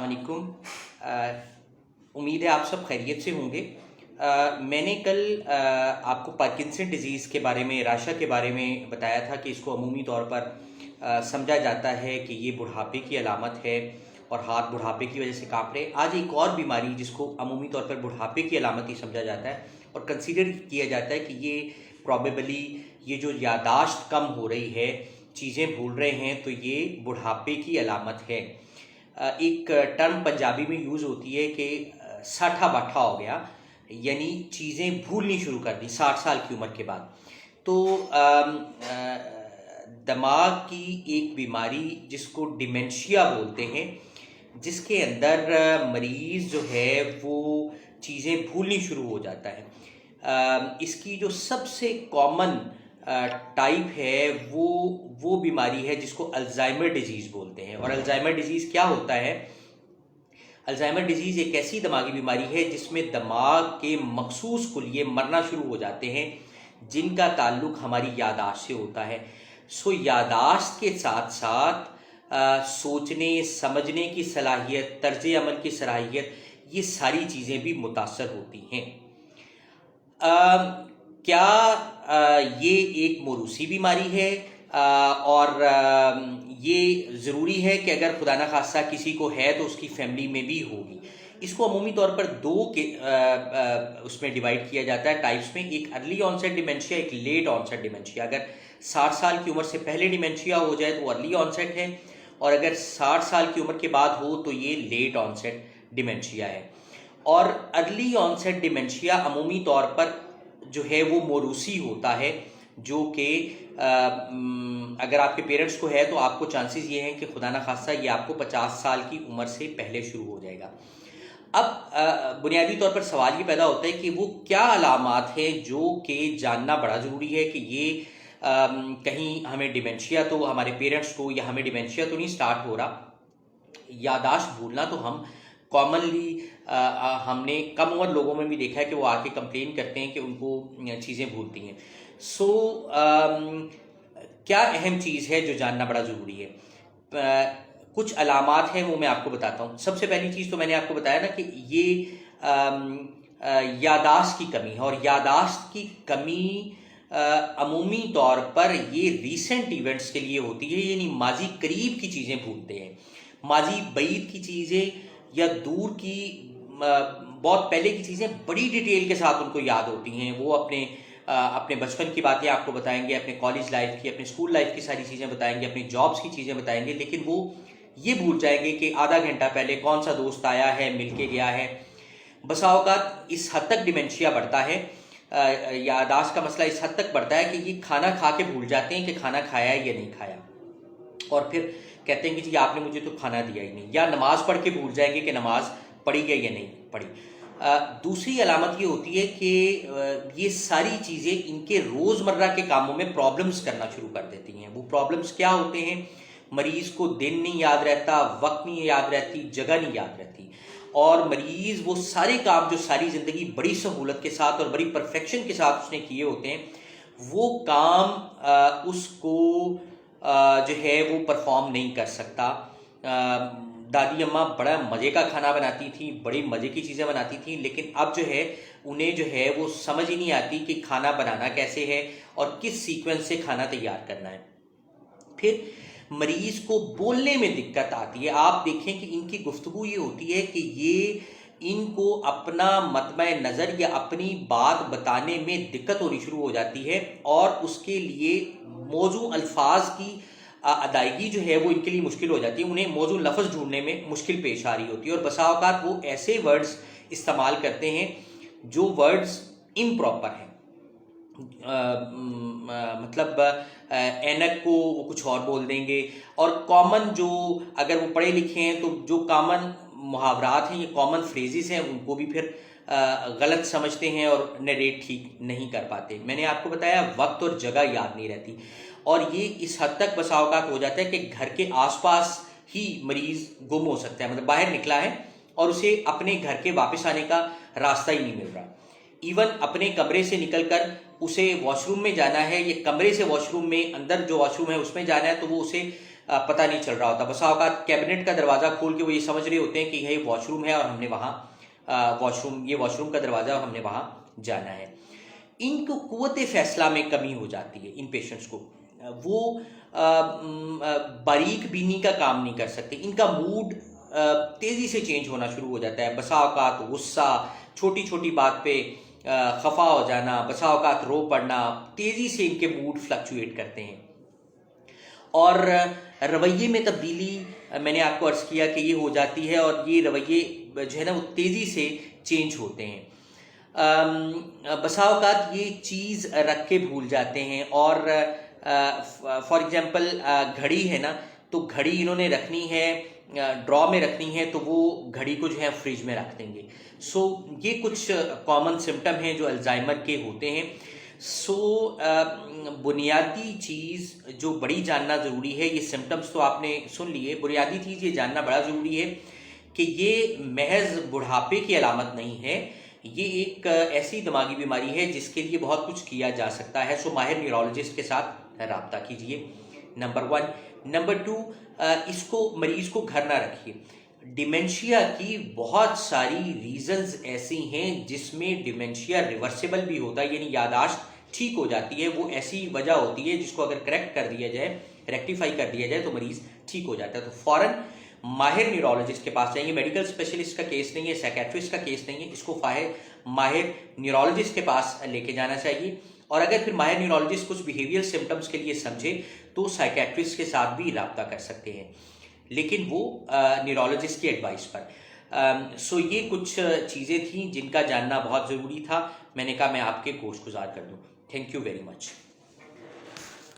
अस्सलाम वालेकुम। उम्मीद है आप सब खैरियत से होंगे। मैंने कल आपको पार्किंसन डिजीज़ के बारे में, राशा के बारे में बताया था कि इसको अमूमी तौर पर समझा जाता है कि ये बुढ़ापे की अलामत है और हाथ बुढ़ापे की वजह से काँप रहे। आज एक और बीमारी जिसको अमूमी तौर पर बुढ़ापे की अलामत ही समझा जाता है और कंसीडर किया जाता है कि ये प्रॉबेबली ये जो यादाश्त कम हो रही है, चीज़ें भूल रहे हैं, तो ये बुढ़ापे की अलामत है। एक टर्म पंजाबी में यूज़ होती है कि साठा बाठा हो गया, यानी चीज़ें भूलनी शुरू कर दी 60 साल की उम्र के बाद। तो दिमाग की एक बीमारी जिसको डिमेंशिया बोलते हैं, जिसके अंदर मरीज़ जो है वो चीज़ें भूलनी शुरू हो जाता है। इसकी जो सबसे कॉमन टाइप है वो बीमारी है जिसको अल्जाइमर डिजीज़ बोलते हैं। और अल्जाइमर डिजीज़ क्या होता है? अल्जाइमर डिजीज़ एक ऐसी दिमागी बीमारी है जिसमें दिमाग के मखसूस कुलिये मरना शुरू हो जाते हैं, जिनका ताल्लुक़ हमारी यादाश्त से होता है। सो यादाश्त के साथ साथ सोचने समझने की सलाहियत, तर्ज अमल की सलाहियत, ये सारी चीज़ें भी मुतासर होती हैं। क्या ये एक मौरूसी बीमारी है और ये ज़रूरी है कि अगर खुदा न खास्ता किसी को है तो उसकी फैमिली में भी होगी? इसको अमूमी तौर पर दो के उसमें डिवाइड किया जाता है टाइप्स में। एक अर्ली ऑनसेट डिमेंशिया, एक लेट ऑनसेट डिमेंशिया। अगर 60 साल की उम्र से पहले डिमेंशिया हो जाए तो अर्ली ऑनसेट है, और अगर 60 साल की उम्र के बाद हो तो ये लेट ऑनसेट डिमेंशिया है। और अर्ली ऑनसेट डिमेंशिया अमूमी तौर पर जो है वो मौरूसी होता है, जो कि अगर आपके पेरेंट्स को है तो आपको चांसेस ये हैं कि खुदा न खास्ता ये आपको 50 साल की उम्र से पहले शुरू हो जाएगा। अब बुनियादी तौर पर सवाल ये पैदा होता है कि वो क्या अलामात हैं जो कि जानना बड़ा ज़रूरी है कि ये कहीं हमें डिमेंशिया तो हमारे पेरेंट्स को या हमें डिमेंशिया तो नहीं स्टार्ट हो रहा। यादाश्त भूलना तो हम कॉमनली हमने कम उम्र लोगों में भी देखा है कि वो आके कंप्लेन करते हैं कि उनको चीज़ें भूलती हैं। सो क्या अहम चीज़ है जो जानना बड़ा ज़रूरी है? कुछ अलामात हैं, वो मैं आपको बताता हूँ। सबसे पहली चीज़ तो मैंने आपको बताया ना कि ये यादाश्त की कमी है, और यादाश्त की कमी अमूमी तौर पर ये रीसेंट इवेंट्स के लिए होती है, यानी माजी करीब की चीज़ें भूलते हैं। माजी बईद की चीज़ें या दूर की बहुत पहले की चीज़ें बड़ी डिटेल के साथ उनको याद होती हैं। वो अपने बचपन की बातें आपको बताएंगे, अपने कॉलेज लाइफ की, अपने स्कूल लाइफ की सारी चीज़ें बताएंगे, अपनी जॉब्स की चीज़ें बताएंगे, लेकिन वो ये भूल जाएंगे कि आधा घंटा पहले कौन सा दोस्त आया है, मिल के गया है। बसा औक़ात इस हद तक डिमेंशिया बढ़ता है, यादाश्त का मसला इस हद तक बढ़ता है कि ये खाना खा के भूल जाते हैं कि खाना खाया है या नहीं खाया, और फिर कहते हैं कि जी आपने मुझे तो खाना दिया ही नहीं, या नमाज़ पढ़ के भूल जाएंगे कि नमाज़ पढ़ी गई या नहीं पढ़ी। दूसरी अलामत ये होती है कि ये सारी चीज़ें इनके रोज़मर्रा के कामों में प्रॉब्लम्स करना शुरू कर देती हैं। वो प्रॉब्लम्स क्या होते हैं? मरीज़ को दिन नहीं याद रहता, वक्त नहीं याद रहती, जगह नहीं याद रहती, और मरीज़ वो सारे काम जो सारी ज़िंदगी बड़ी सहूलत के साथ और बड़ी परफेक्शन के साथ उसने किए होते हैं, वो काम उसको जो है वो परफॉर्म नहीं कर सकता। दादी अम्मा बड़ा मज़े का खाना बनाती थी, बड़ी मज़े की चीज़ें बनाती थी, लेकिन अब जो है उन्हें जो है वो समझ ही नहीं आती कि खाना बनाना कैसे है और किस सीक्वेंस से खाना तैयार करना है। फिर मरीज़ को बोलने में दिक्कत आती है। आप देखें कि इनकी गुफ्तगू ये होती है कि ये इनको अपना मतबए नज़र या अपनी बात बताने में दिक्कत होनी शुरू हो जाती है, और उसके लिए मौजू अल्फाज की अदायगी जो है वो इनके लिए मुश्किल हो जाती है। उन्हें मौजू लफ्ज़ ढूंढने में मुश्किल पेश आ रही होती है, और बसा औक़ात वो ऐसे वर्ड्स इस्तेमाल करते हैं जो वर्ड्स इम्प्रॉपर हैं। मतलब ऐनक को वो कुछ और बोल देंगे, और कॉमन जो अगर वो पढ़े लिखे हैं तो जो कॉमन मुहावरात हैं, ये कॉमन फ्रेजेस हैं, उनको भी फिर गलत समझते हैं और नरेट ठीक नहीं कर पाते। मैंने आपको बताया वक्त और जगह याद नहीं रहती, और ये इस हद तक बसा औक़ात हो जाता है कि घर के आसपास ही मरीज़ गुम हो सकता है। मतलब बाहर निकला है और उसे अपने घर के वापस आने का रास्ता ही नहीं मिल रहा। इवन अपने कमरे से निकलकर उसे वॉशरूम में जाना है, ये कमरे से वॉशरूम में, अंदर जो वॉशरूम है उसमें जाना है, तो वो उसे पता नहीं चल रहा होता। बसा औकात कैबिनेट का दरवाज़ा खोल के वो ये समझ रहे होते हैं कि ये वॉशरूम है और हमने वहाँ वॉशरूम का दरवाज़ा और हमने वहाँ जाना है। इनको कुव्वत फैसला में कमी हो जाती है इन पेशेंट्स को, वो बारीक बीनी का काम नहीं कर सकते, इनका मूड तेज़ी से चेंज होना शुरू हो जाता है। बसा औकात गुस्सा, छोटी छोटी बात पे खफा हो जाना, बसा औकात रो पड़ना, तेज़ी से इनके मूड फ्लक्चुएट करते हैं। और रवैये में तब्दीली मैंने आपको अर्ज़ किया कि ये हो जाती है, और ये रवैये जो है ना वो तेज़ी से चेंज होते हैं। बसा औकात ये चीज़ रख के भूल जाते हैं, और फॉर एग्जांपल घड़ी है ना, तो घड़ी इन्होंने रखनी है ड्रॉ में रखनी है, तो वो घड़ी को जो है फ्रिज में रख देंगे। सो ये कुछ कॉमन सिम्टम हैं जो अल्जाइमर के होते हैं। सो बुनियादी चीज़ जो बड़ी जानना ज़रूरी है, ये सिम्टम्स तो आपने सुन लिए, बुनियादी चीज़ ये जानना बड़ा ज़रूरी है कि ये महज बुढ़ापे की अलामत नहीं है, ये एक ऐसी दिमागी बीमारी है जिसके लिए बहुत कुछ किया जा सकता है। सो माहिर न्यूरोलॉजिस्ट के साथ राब्ता कीजिए, नंबर 1। नंबर 2, इसको मरीज़ को घर ना रखिए। डिमेंशिया की बहुत सारी रीजंस ऐसी हैं जिसमें डिमेंशिया रिवर्सिबल भी होता है, यानी यादाश्त ठीक हो जाती है। वो ऐसी वजह होती है जिसको अगर करेक्ट कर दिया जाए, रेक्टिफाई कर दिया जाए, तो मरीज़ ठीक हो जाता है। तो फ़ौरन माहिर न्यूरोलॉजिस्ट के पास जाएंगे। मेडिकल स्पेशलिस्ट का केस नहीं है, साइकेट्रिस्ट का केस नहीं है, इसको माहिर न्यूरोलॉजिस्ट के पास लेके जाना चाहिए। और अगर फिर माहिर न्यूरोलॉजिस्ट कुछ बिहेवियर सिम्टम्स के लिए समझे तो साइकेट्रिस्ट के साथ भी राब्ता कर सकते हैं, लेकिन वो न्यूरोलॉजिस्ट की एडवाइस पर। सो ये कुछ चीज़ें थी जिनका जानना बहुत ज़रूरी था। मैंने कहा मैं आपके गोश गुजार कर दूँ। Thank you very much.